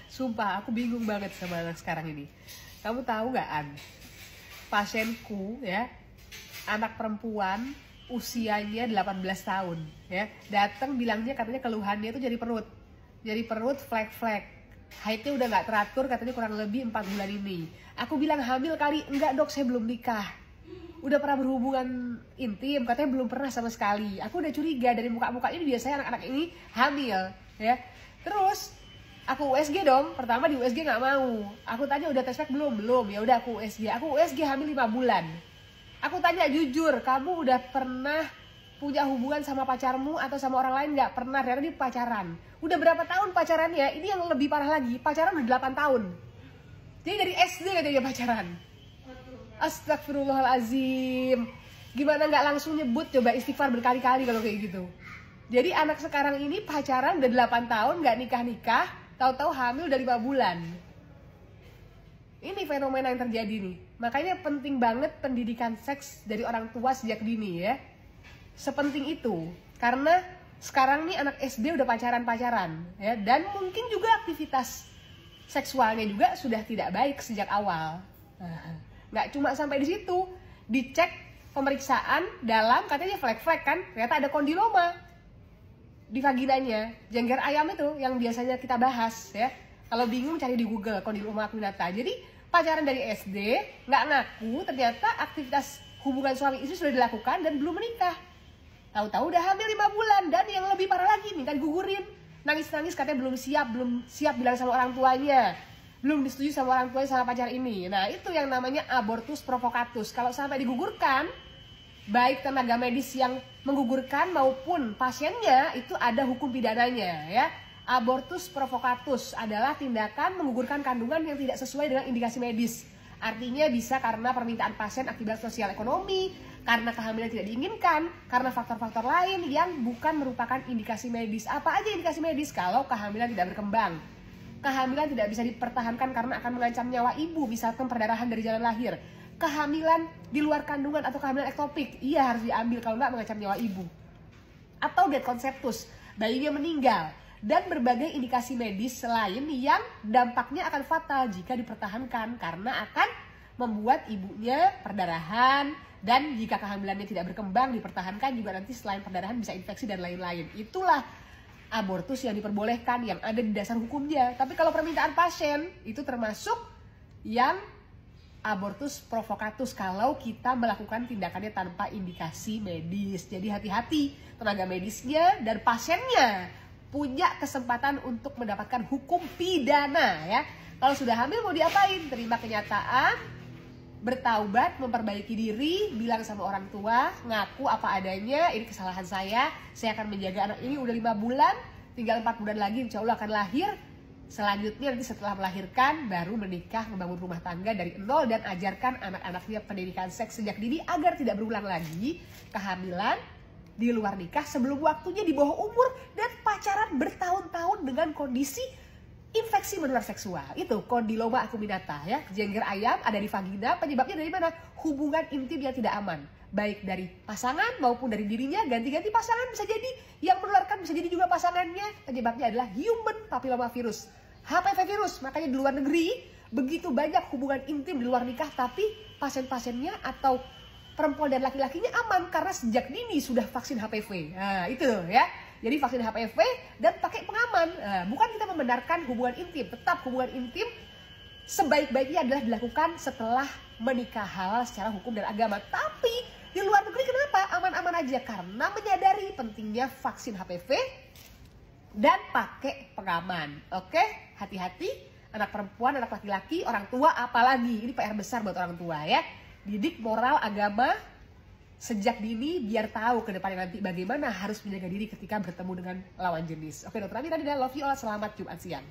Sumpah aku bingung banget sama anak sekarang ini. Kamu tahu nggak, An? Pasienku ya, anak perempuan usianya 18 tahun ya, datang bilangnya katanya keluhannya itu jadi perut flek-flek, haidnya udah nggak teratur, katanya kurang lebih 4 bulan ini. Aku bilang hamil kali, enggak dok saya belum nikah. Udah pernah berhubungan intim, katanya belum pernah sama sekali. Aku udah curiga dari muka-muka ini biasanya anak-anak ini hamil ya. Terus aku USG dong, pertama di USG nggak mau. Aku tanya udah tes pack belum, ya udah aku USG hamil 5 bulan. Aku tanya jujur, kamu udah pernah punya hubungan sama pacarmu atau sama orang lain? Nggak pernah, ternyata dia pacaran. Udah berapa tahun pacarannya? Ini yang lebih parah lagi, pacaran udah 8 tahun. Jadi dari SD katanya dia pacaran. Astagfirullahalazim. Gimana nggak langsung nyebut, coba istighfar berkali-kali kalau kayak gitu. Jadi anak sekarang ini pacaran udah 8 tahun, nggak nikah-nikah, tahu-tahu hamil udah 5 bulan. Ini fenomena yang terjadi nih. Makanya penting banget pendidikan seks dari orang tua sejak dini ya. Sepenting itu. Karena sekarang nih anak SD udah pacaran-pacaran ya, dan mungkin juga aktivitas seksualnya juga sudah tidak baik sejak awal. Nggak cuma sampai di situ, dicek pemeriksaan dalam katanya flek-flek kan, ternyata ada kondiloma di vaginanya, jengger ayam itu yang biasanya kita bahas ya. Kalau bingung cari di Google kondiloma acuminata. Jadi pacaran dari SD, nggak ngaku, ternyata aktivitas hubungan suami istri sudah dilakukan dan belum menikah. Tahu-tahu udah hamil 5 bulan, dan yang lebih parah lagi minta digugurin. Nangis-nangis katanya belum siap bilang sama orang tuanya. Belum disetujui sama orang tuanya sama pacar ini. Nah, itu yang namanya abortus provocatus. Kalau sampai digugurkan, baik tenaga medis yang menggugurkan maupun pasiennya itu ada hukum pidananya ya. Abortus provocatus adalah tindakan menggugurkan kandungan yang tidak sesuai dengan indikasi medis. Artinya bisa karena permintaan pasien akibat sosial ekonomi, karena kehamilan tidak diinginkan, karena faktor-faktor lain yang bukan merupakan indikasi medis. Apa aja indikasi medis? Kalau kehamilan tidak berkembang, kehamilan tidak bisa dipertahankan karena akan mengancam nyawa ibu, misalkan perdarahan dari jalan lahir, kehamilan di luar kandungan atau kehamilan ektopik, iya harus diambil kalau nggak mengancam nyawa ibu, atau dead conceptus, bayinya meninggal, dan berbagai indikasi medis lain yang dampaknya akan fatal jika dipertahankan karena akan membuat ibunya perdarahan, dan jika kehamilannya tidak berkembang dipertahankan juga nanti selain perdarahan bisa infeksi dan lain-lain. Itulah abortus yang diperbolehkan yang ada di dasar hukumnya. Tapi kalau permintaan pasien itu termasuk yang abortus provocatus kalau kita melakukan tindakannya tanpa indikasi medis. Jadi hati-hati, tenaga medisnya dan pasiennya punya kesempatan untuk mendapatkan hukum pidana ya. Kalau sudah hamil mau diapain? Terima kenyataan, bertaubat, memperbaiki diri, bilang sama orang tua, ngaku apa adanya, ini kesalahan saya akan menjaga anak ini udah 5 bulan, tinggal 4 bulan lagi insya Allah akan lahir. Selanjutnya nanti setelah melahirkan baru menikah, membangun rumah tangga dari nol, dan ajarkan anak-anaknya pendidikan seks sejak dini agar tidak berulang lagi kehamilan di luar nikah sebelum waktunya, di bawah umur, dan pacaran bertahun-tahun dengan kondisi infeksi menular seksual. Itu kondiloma acuminata ya, jengger ayam ada di vagina. Penyebabnya dari mana? Hubungan intim yang tidak aman, baik dari pasangan maupun dari dirinya. Ganti-ganti pasangan bisa jadi, yang menularkan bisa jadi juga pasangannya. Penyebabnya adalah human papilloma virus, HPV virus. Makanya di luar negeri begitu banyak hubungan intim di luar nikah, tapi pasien-pasiennya atau perempuan dan laki-lakinya aman karena sejak dini sudah vaksin HPV. Nah, itu ya. Jadi vaksin HPV dan pakai pengaman. Nah, bukan kita membenarkan hubungan intim, tetap hubungan intim sebaik-baiknya adalah dilakukan setelah menikah halal secara hukum dan agama. Tapi di luar negeri kenapa? Aman-aman aja karena menyadari pentingnya vaksin HPV dan pakai pengaman. Oke, hati-hati anak perempuan, anak laki-laki, orang tua apalagi. Ini PR besar buat orang tua ya. Didik moral agama sejak dini biar tahu ke depannya nanti bagaimana harus menjaga diri ketika bertemu dengan lawan jenis. Oke dokter Amira, love you all, selamat Jumat siang.